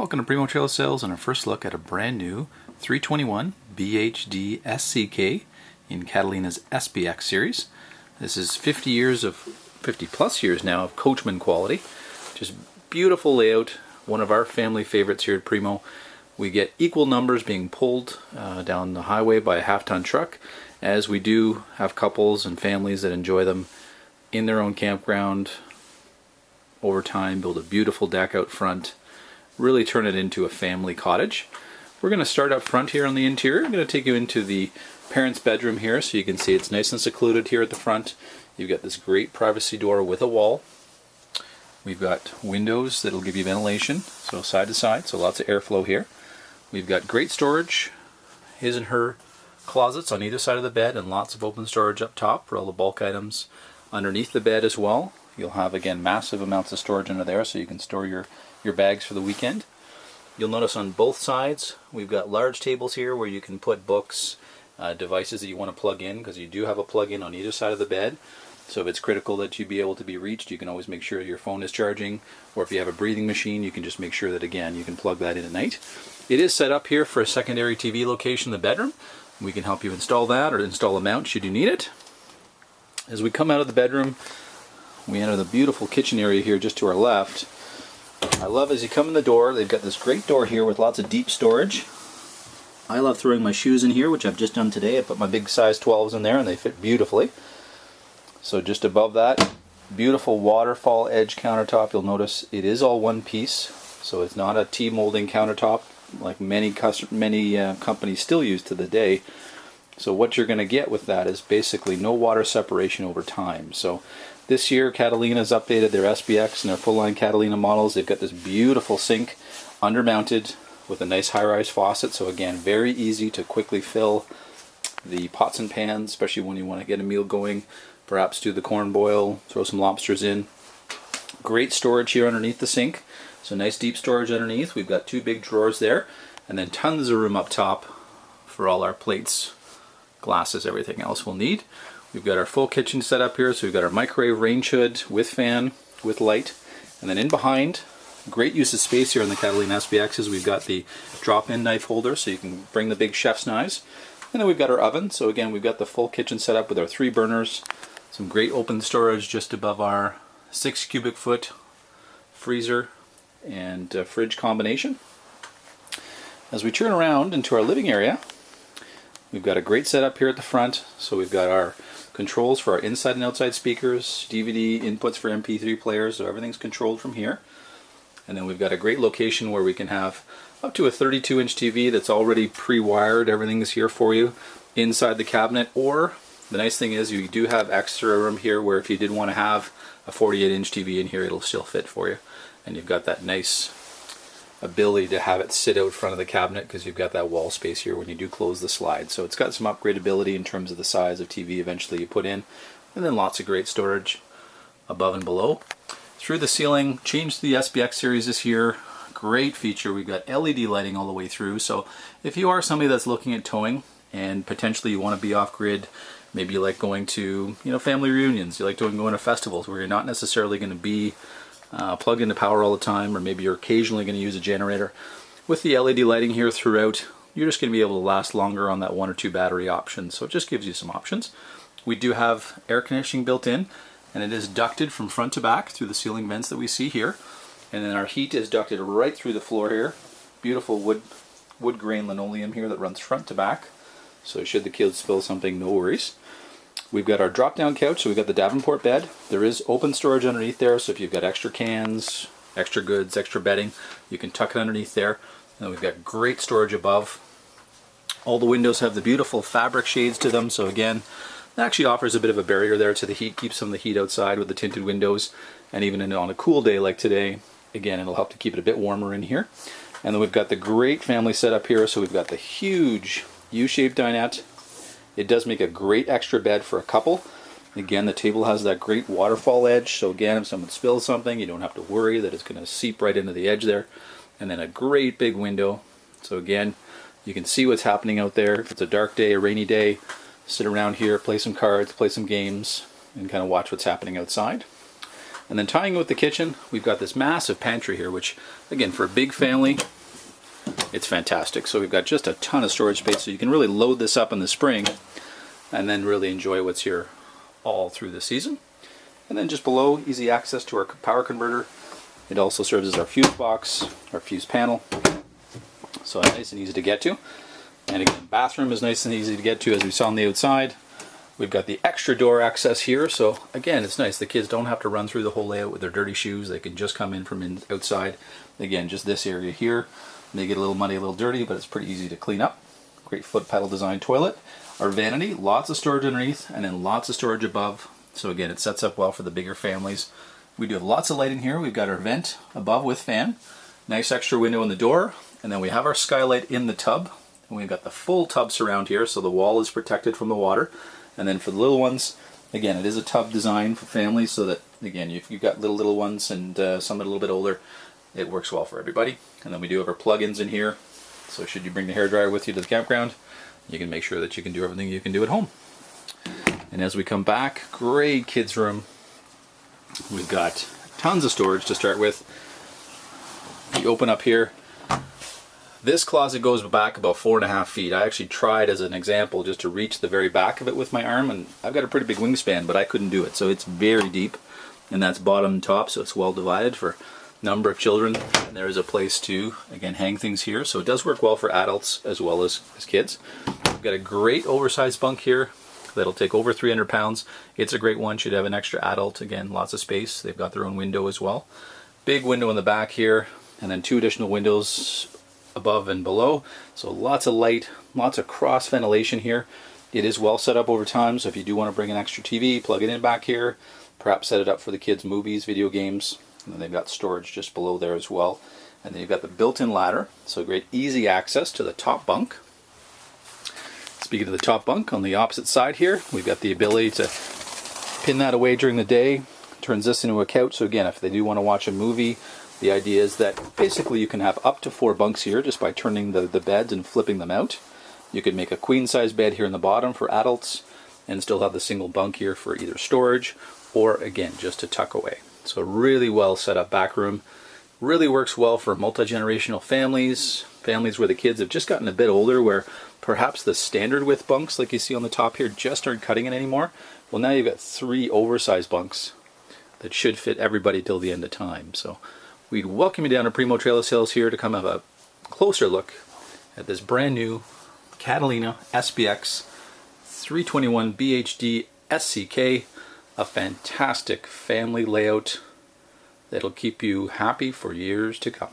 Welcome to Primo Trailer Sales and our first look at a brand new 321 BHD SCK in Catalina's Sbx series. This is 50 plus years now of Coachmen quality. Just beautiful layout, one of our family favorites here at Primo. We get equal numbers being pulled down the highway by a half-ton truck, as we do have couples and families that enjoy them in their own campground over time, build a beautiful deck out front, really turn it into a family cottage. We're going to start up front here on the interior. I'm going to take you into the parents' bedroom here so you can see it's nice and secluded here at the front. You've got this great privacy door with a wall. We've got windows that'll give you ventilation, so side to side, so lots of airflow here. We've got great storage, his and her closets on either side of the bed, and lots of open storage up top for all the bulk items underneath the bed as well. You'll have, again, massive amounts of storage under there so you can store your bags for the weekend. You'll notice on both sides we've got large tables here where you can put books, devices that you want to plug in, because you do have a plug-in on either side of the bed. So if it's critical that you be able to be reached, you can always make sure your phone is charging, or if you have a breathing machine, you can just make sure that, again, you can plug that in at night. It is set up here for a secondary TV location in the bedroom. We can help you install that or install a mount should you need it. As we come out of the bedroom, we enter the beautiful kitchen area here just to our left. I love, as you come in the door, they've got this great door here with lots of deep storage. I love throwing my shoes in here, which I've just done today. I put my big size 12s in there and they fit beautifully. So just above that, beautiful waterfall edge countertop. You'll notice it is all one piece, so it's not a T-molding countertop like many companies still use to the day. So what you're going to get with that is basically no water separation over time. So this year Catalina's updated their Sbx and their full-line Catalina models. They've got this beautiful sink undermounted with a nice high-rise faucet. So again, very easy to quickly fill the pots and pans, especially when you want to get a meal going. Perhaps do the corn boil, throw some lobsters in. Great storage here underneath the sink. So nice deep storage underneath. We've got two big drawers there, and then tons of room up top for all our plates, glasses, everything else we'll need. We've got our full kitchen set up here, so we've got our microwave range hood with fan, with light, and then in behind, great use of space here on the Catalina Sbx's. We've got the drop-in knife holder, so you can bring the big chef's knives. And then we've got our oven, so again, we've got the full kitchen set up with our 3 burners, some great open storage just above our 6 cubic foot freezer and fridge combination. As we turn around into our living area, we've got a great setup here at the front. So we've got our controls for our inside and outside speakers, DVD inputs for MP3 players, so everything's controlled from here. And then we've got a great location where we can have up to a 32-inch TV that's already pre-wired. Everything is here for you inside the cabinet. Or the nice thing is you do have extra room here where if you did want to have a 48-inch TV in here, it'll still fit for you. And you've got that nice ability to have it sit out front of the cabinet because you've got that wall space here when you do close the slide. So it's got some upgradability in terms of the size of TV eventually you put in, and then lots of great storage above and below. Through the ceiling, changed the Sbx series this year. Great feature. We've got LED lighting all the way through. So if you are somebody that's looking at towing and potentially you want to be off grid, maybe you like going to family reunions, you like going to festivals where you're not necessarily going to be plugged into power all the time, or maybe you're occasionally going to use a generator. With the LED lighting here throughout, you're just going to be able to last longer on that 1 or 2 battery option. So it just gives you some options. We do have air conditioning built in, and it is ducted from front to back through the ceiling vents that we see here. And then our heat is ducted right through the floor here. Beautiful wood grain linoleum here that runs front to back. So should the kids spill something, no worries. We've got our drop-down couch, so we've got the Davenport bed. There is open storage underneath there, so if you've got extra cans, extra goods, extra bedding, you can tuck it underneath there. And we've got great storage above. All the windows have the beautiful fabric shades to them, so again, that actually offers a bit of a barrier there to the heat, keeps some of the heat outside with the tinted windows, and even on a cool day like today, again, it'll help to keep it a bit warmer in here. And then we've got the great family setup here, so we've got the huge U-shaped dinette. It does make a great extra bed for a couple. Again, the table has that great waterfall edge, so again, if someone spills something, you don't have to worry that it's going to seep right into the edge there. And then a great big window, so again, you can see what's happening out there. If it's a dark day, a rainy day, sit around here, play some cards, play some games, and kind of watch what's happening outside. And then tying with the kitchen, we've got this massive pantry here, which again, for a big family, it's fantastic. So we've got just a ton of storage space, so you can really load this up in the spring and then really enjoy what's here all through the season. And then just below, easy access to our power converter. It also serves as our fuse box, our fuse panel. So nice and easy to get to. And again, bathroom is nice and easy to get to, as we saw on the outside. We've got the extra door access here, so again, it's nice. The kids don't have to run through the whole layout with their dirty shoes. They can just come in from outside. Again, just this area here may get a little muddy, a little dirty, but it's pretty easy to clean up. Great foot pedal design toilet. Our vanity, lots of storage underneath, and then lots of storage above. So again, it sets up well for the bigger families. We do have lots of light in here. We've got our vent above with fan. Nice extra window in the door. And then we have our skylight in the tub. And we've got the full tub surround here, so the wall is protected from the water. And then for the little ones, again, it is a tub design for families, so that, again, if you've got little ones and some a little bit older, it works well for everybody. And then we do have our plug-ins in here, so should you bring the hairdryer with you to the campground, you can make sure that you can do everything you can do at home. And as we come back, great kids room. We've got tons of storage to start with. You open up here. This closet goes back about 4.5 feet. I actually tried as an example just to reach the very back of it with my arm, and I've got a pretty big wingspan, but I couldn't do it. So it's very deep, and that's bottom and top, so it's well divided for a number of children. And there is a place to, again, hang things here. So it does work well for adults as well as kids. We've got a great oversized bunk here that'll take over 300 pounds. It's a great one. Should have an extra adult. Again, lots of space. They've got their own window as well. Big window in the back here, and then 2 additional windows above and below, so lots of light, lots of cross ventilation here. It is well set up over time, so if you do want to bring an extra TV, plug it in back here, perhaps set it up for the kids' movies, video games. And then they've got storage just below there as well. And then you've got the built-in ladder, so great easy access to the top bunk. Speaking of the top bunk, on the opposite side here, we've got the ability to pin that away during the day. Turns this into a couch, so again, if they do want to watch a movie, the idea is that basically you can have up to 4 bunks here just by turning the beds and flipping them out. You could make a queen size bed here in the bottom for adults and still have the single bunk here for either storage or, again, just to tuck away. So really well set up back room. Really works well for multi-generational families, families where the kids have just gotten a bit older, where perhaps the standard width bunks like you see on the top here just aren't cutting it anymore. Well, now you've got 3 oversized bunks that should fit everybody till the end of time. So we'd welcome you down to Primo Trailer Sales here to come have a closer look at this brand new Catalina Sbx 321 BHD SCK, a fantastic family layout that'll keep you happy for years to come.